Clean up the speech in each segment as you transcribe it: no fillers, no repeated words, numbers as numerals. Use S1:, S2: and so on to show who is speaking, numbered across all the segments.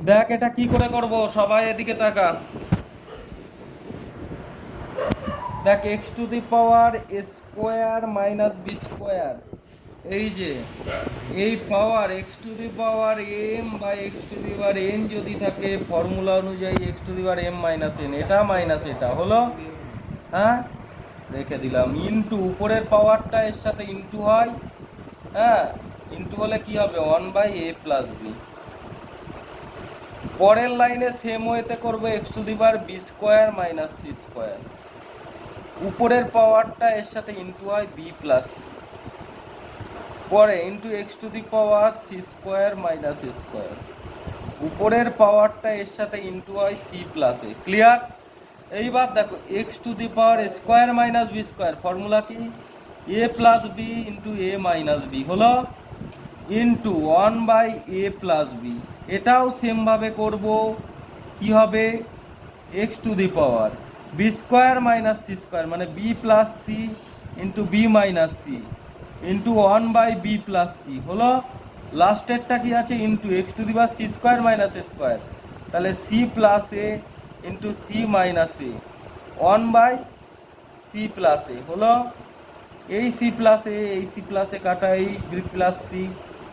S1: দেখ এটা কি করে করব, সবাই এদিকে তাকা। দেখ x to the power square minus B square, এই যে এই power x to the power m বা x to the power n যদি থাকে ফর্মুলা অনুযায়ী x to the power m minus n, এটা মাইনাস এটা হলো, হ্যাঁ রেখে দিলাম, ইন্টু উপরের পাওয়ারটা এর সাথে ইন্টু হয়, হ্যাঁ ইন্টু হলে কি হবে 1/a+b। পরের লাইনে সেম ওয়েতে করবো X to the power B square minus C square, উপরের পাওয়ারটা এর সাথে ইন্টু হয় বি প্লাস, পরে into x to the power C square minus A square, উপরের পাওয়ারটা এর সাথে ইন্টু হয় সি প্লাস এ। ক্লিয়ার? এইবার দেখো x to the power square minus B square formula কি, a plus b into a minus b হলো ইন্টু 1/a+b। এটাও সেমভাবে করব, কি হবে x to the power B square minus C square মানে b plus c into b minus c into 1/b+c হলো লাস্টেরটা কি আছে into x to the power C square minus A square, তাহলে c plus a into c minus A 1/c+a হলো, এই C plus এ এই C plus এ কাটা, এই বি প্লাস সি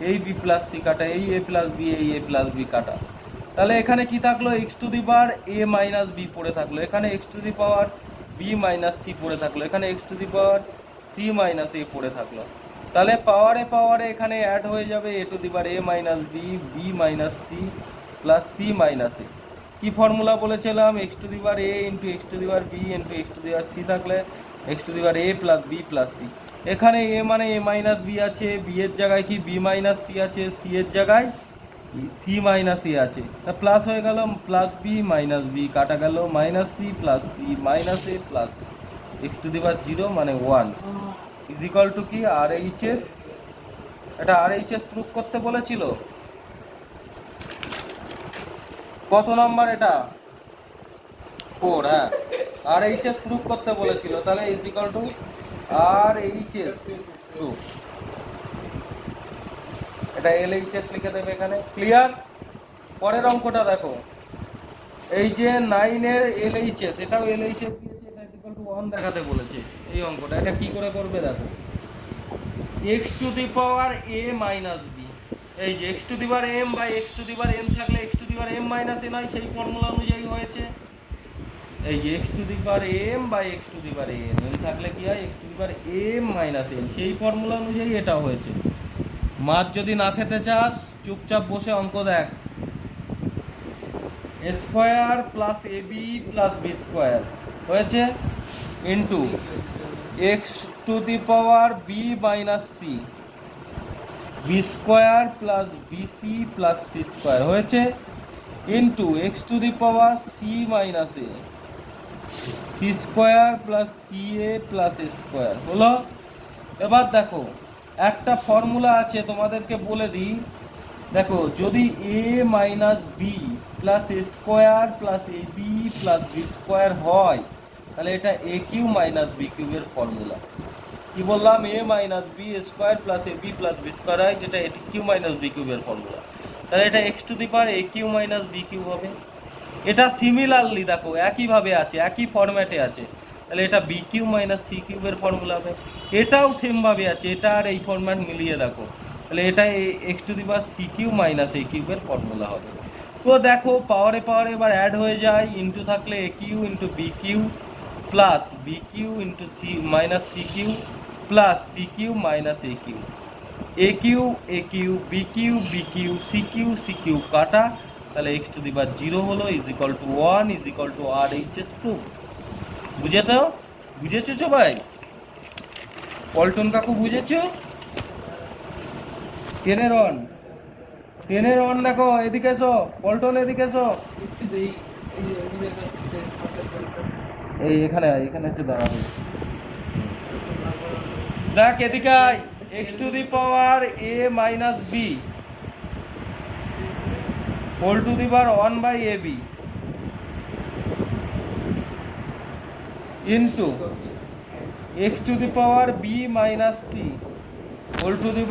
S1: এই বি প্লাস সি কাটা, এই এ প্লাস বি এই এ প্লাস বি কাটা, তাহলে এখানে কি থাকলো x to the power a minus b পড়ে থাকলো, এখানে x to the power b minus c পড়ে থাকলো, এখানে x to the power c minus a পড়ে থাকলো, তাহলে পাওয়ারে পাওয়ারে এখানে অ্যাড হয়ে যাবে a to the power a minus b b minus c plus c minus a. কী ফর্মুলা বলেছিলাম, x to the power a into x to the power b into x to the power C থাকলে x to the power A plus B plus C, এখানে A মানে A minus B আছে, B এর জায়গায় কি B minus C আছে, C এর জায়গায় সি মাইনাস এ আছে, তা প্লাস হয়ে গেল প্লাস বি মাইনাস বি কাটা গেল minus c plus c minus a plus x to the power 0 মানে 1 ইজ ইকুয়াল টু কি আর এইচ এস। এটা আর এইচ এস প্রুফ করতে বলেছিল, কত নাম্বার এটা 4, হ্যাঁ আর এইচ এস প্রুফ করতে বলেছিল, তাহলে is equal to R H S proof, এটা এল এইচ এস লিখে দেবে এখানে। ক্লিয়ার? পরের অঙ্কটা দেখো, এই যে 9 এর এল এইচ এস, এটাও এল এইচ এস দিয়েছে, এটা ইকুয়াল টু 1 দেখাতে বলেছে এই অঙ্কটা, এটা কি করে করবে দেখো, x to the power a minus b, এই যে x to the power m by x to the power m থাকলে x to the power m minus n হয়, সেই ফর্মুলা অনুযায়ী হয়েছে, এই যে x to the power m by x to the power n, n থাকলে কি হয় x to the power m minus n, সেই ফর্মুলা অনুযায়ী এটা হয়েছে। মাছ যদি না খেতে চাস চুপচাপ বসে অঙ্ক দেখ, square plus A B plus B square হয়েছে into x to the power b minus c b square plus bc plus c square হয়েছে into x to the power c minus a c square plus c a plus A square হলো। এবার দেখো একটা formula আছে তোমাদেরকে বলে দিই, দেখো যদি A minus B plus A square plus A B plus B square হয়, তাহলে এটা এ কিউ মাইনাস বি কিউবের ফর্মুলা। কি বললাম, A minus B square plus A B plus B square হয়, যেটা এ কিউ মাইনাস বি কিউবের formula, তাহলে এটা x to the power A cube minus B cube হবে। এটা সিমিলারলি দেখো একইভাবে আছে, একই ফরম্যাটে আছে, তাহলে এটা বি কিউ মাইনাস সি কিউবের ফর্মুলা হবে। এটাও সেমভাবে আছে, এটা আর এই ফরম্যাট মিলিয়ে দেখো, তাহলে এটা x to the power c cube minus a কিউবের ফর্মুলা হবে। তো দেখো পাওয়ারে পাওয়ারে এবার অ্যাড হয়ে যায়, ইন্টু থাকলে a cube into b cube plus b cube into c minus c cube plus c cube minus a cube b cube c cube কাটা, তাহলে এক্স টু দি পাওয়ার 0 হলো is equal to 1 is equal to R H S proof. বুঝেছো সবাই? পল্টন কাকু বুঝেছো? 10-এর on দেখো, এদিকে এসো পল্টন, এদিকে এসো, এই এখানে এসে দাঁড়াবে, দেখ এদিকে আয়, x to the power a minus b whole to the power 1/ab into x to the power b minus c whole to the